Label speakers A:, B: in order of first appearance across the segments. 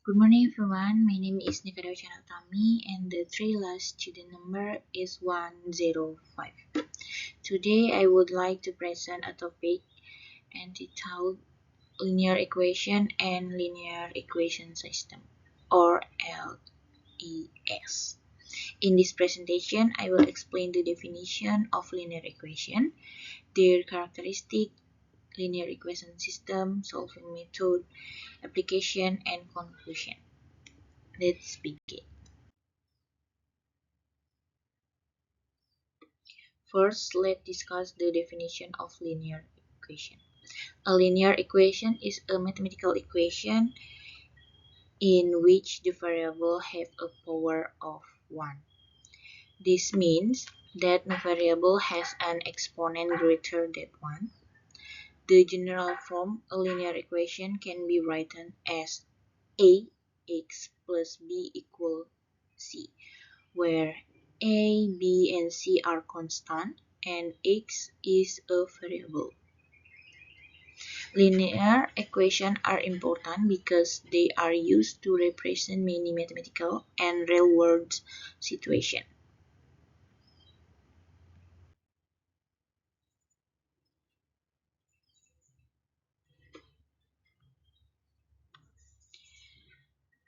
A: Good morning everyone, my name is Nikada Chanatami and the three last student number is 105. Today I would like to present a topic entitled Linear Equation and Linear Equation System or LES. In this presentation, I will explain the definition of linear equation, their characteristic, linear equation system, solving method, application, and conclusion. Let's begin. First, let's discuss the definition of linear equation. A linear equation is a mathematical equation in which the variable have a power of 1. This means that no variable has an exponent greater than 1. The general form a linear equation can be written as ax plus b equal c, where a, b, and c are constant and x is a variable. Linear equations are important because they are used to represent many mathematical and real-world situations.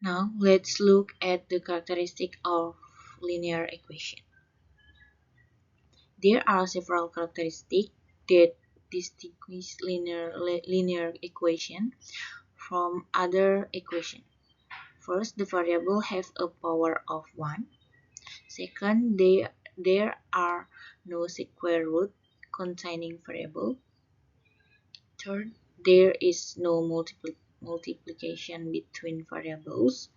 A: Now let's look at the characteristics of linear equation. There are several characteristics that distinguish linear equation from other equations. First, the variable have a power of 1. Second, there are no square root containing variable. Third, there is no multiplication between variables.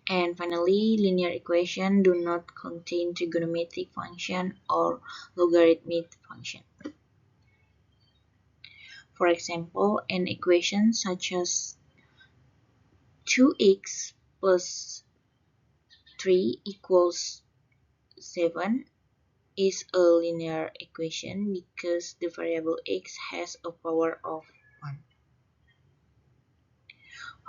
A: And finally, linear equations do not contain trigonometric function or logarithmic function. For example, an equation such as 2x plus 3 equals 7 is a linear equation because the variable x has a power of 1.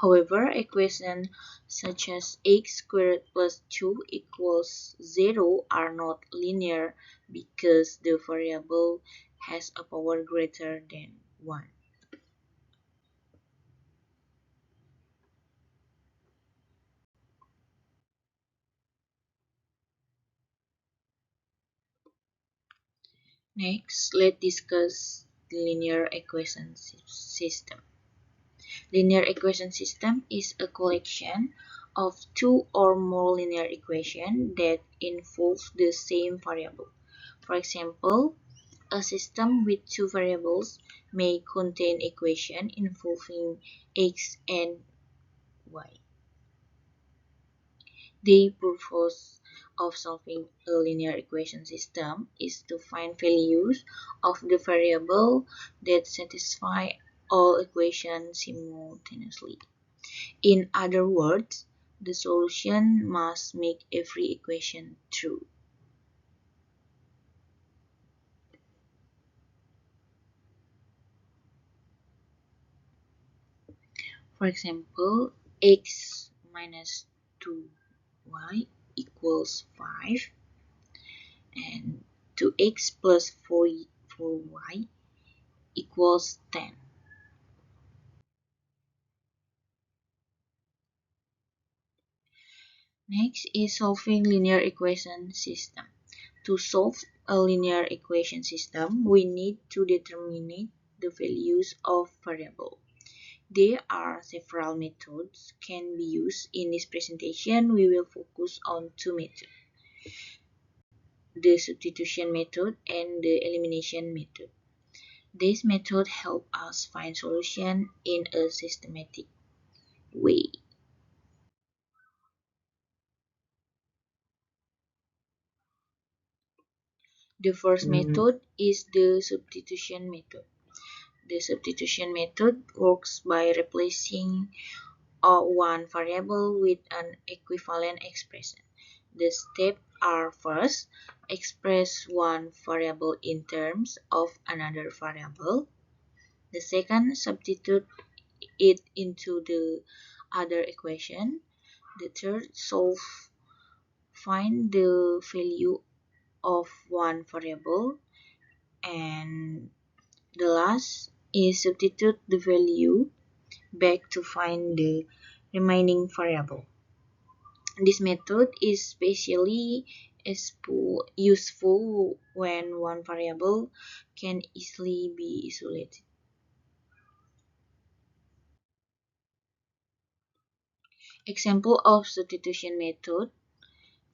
A: However, equations such as x squared plus 2 equals 0 are not linear because the variable has a power greater than 1. Next, let's discuss the linear equation system. Linear equation system is a collection of two or more linear equations that involve the same variable. For example, a system with two variables may contain equations involving x and y. The purpose of solving a linear equation system is to find values of the variable that satisfy all equations simultaneously. In other words, the solution must make every equation true. For example, x minus 2y equals 5 and 2x plus 4y equals 10. Next is solving linear equation system. To solve a linear equation system, we need to determine the values of variable. There are several methods can be used. In this presentation, we will focus on two methods, the substitution method and the elimination method. This method help us find solution in a systematic way. The first method is the substitution method. The substitution method works by replacing one variable with an equivalent expression. The steps are: first, express one variable in terms of another variable. The second, substitute it into the other equation. The third, find the value of one variable. And the last is substitute the value back to find the remaining variable. This method is especially useful when one variable can easily be isolated. Example of substitution method.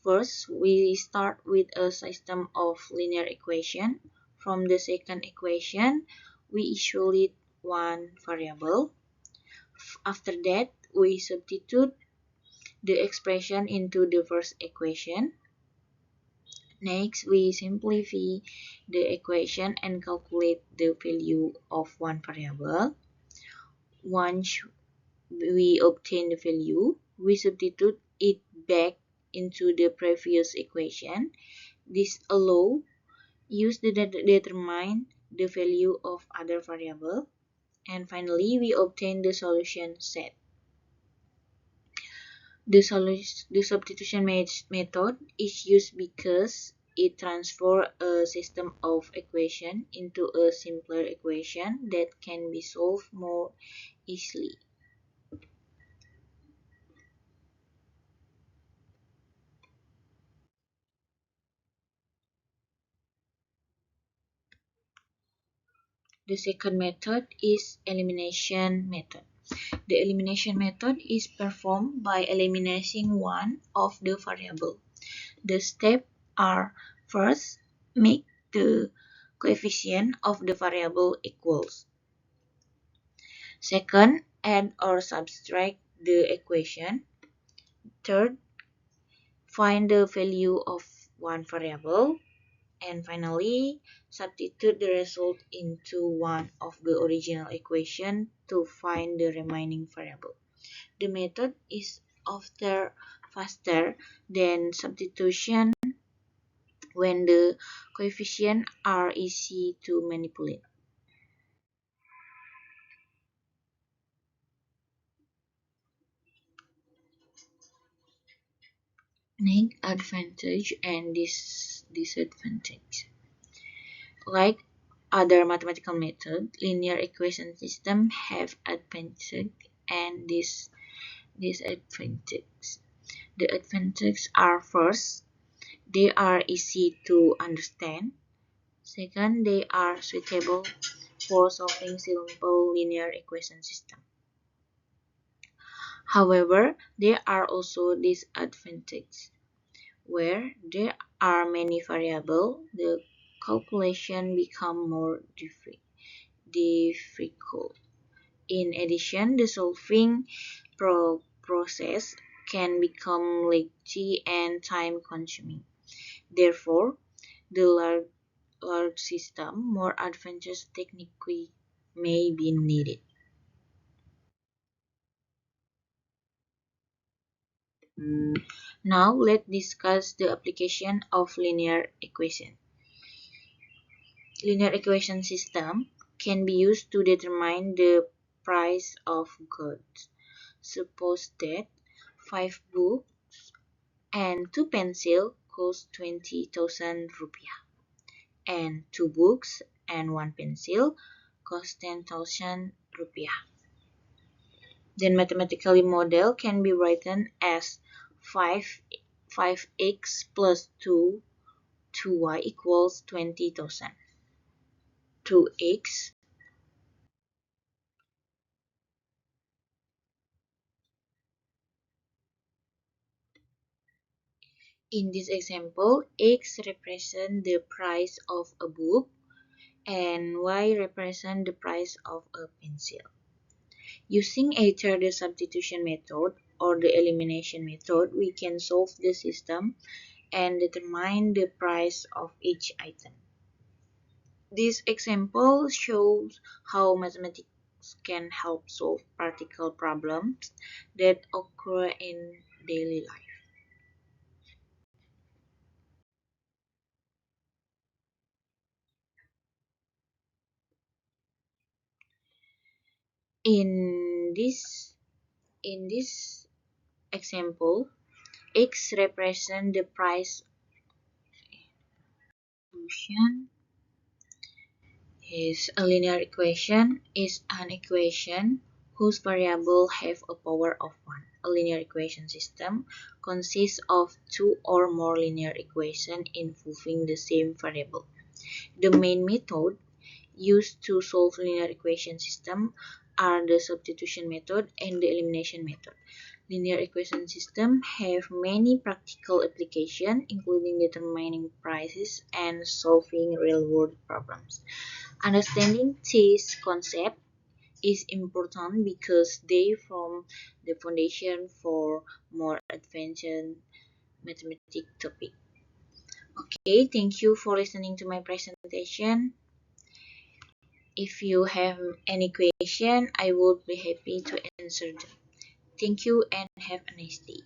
A: First, we start with a system of linear equation. From the second equation, we isolate one variable. After that, we substitute the expression into the first equation. Next, we simplify the equation and calculate the value of one variable. Once we obtain the value, we substitute it back into the previous equation. This allows use to determine the value of other variable. And finally, we obtain the solution set. The substitution method is used because it transfers a system of equation into a simpler equation that can be solved more easily. The second method is elimination method. The elimination method is performed by eliminating one of the variable. The steps are: first, make the coefficient of the variable equals. Second, add or subtract the equation. Third, find the value of one variable. And finally, substitute the result into one of the original equation to find the remaining variable. The method is often faster than substitution when the coefficients are easy to manipulate. Next, advantage and disadvantage. Like other mathematical methods, linear equation systems have advantages and disadvantages. The advantages are: first, they are easy to understand. Second, they are suitable for solving simple linear equation systems. However, there are also disadvantages. Where there are many variables, the calculation become more difficult. In addition, the solving process can become lengthy and time-consuming. Therefore, the large system, more advanced techniques may be needed. Now, let's discuss the application of linear equation. Linear equation system can be used to determine the price of goods. Suppose that 5 books and 2 pencils cost 20,000 rupiah, and 2 books and 1 pencil cost 10,000 rupiah. Then mathematically model can be written as 5x plus 2y equals 20,000. 2x In this example, X represents the price of a book and Y represents the price of a pencil. Using either the substitution method or the elimination method, we can solve the system and determine the price of each item. This example shows how mathematics can help solve practical problems that occur in daily life. In this In this example, X represents the price solution is a linear equation is an equation whose variables have a power of 1. A linear equation system consists of two or more linear equations involving the same variable. The main method used to solve linear equation system are the substitution method and the elimination method. Linear equation systems have many practical applications, including determining prices and solving real-world problems. Understanding these concepts is important because they form the foundation for more advanced mathematics topics. Okay, thank you for listening to my presentation. If you have any question, I would be happy to answer them. Thank you and have a nice day.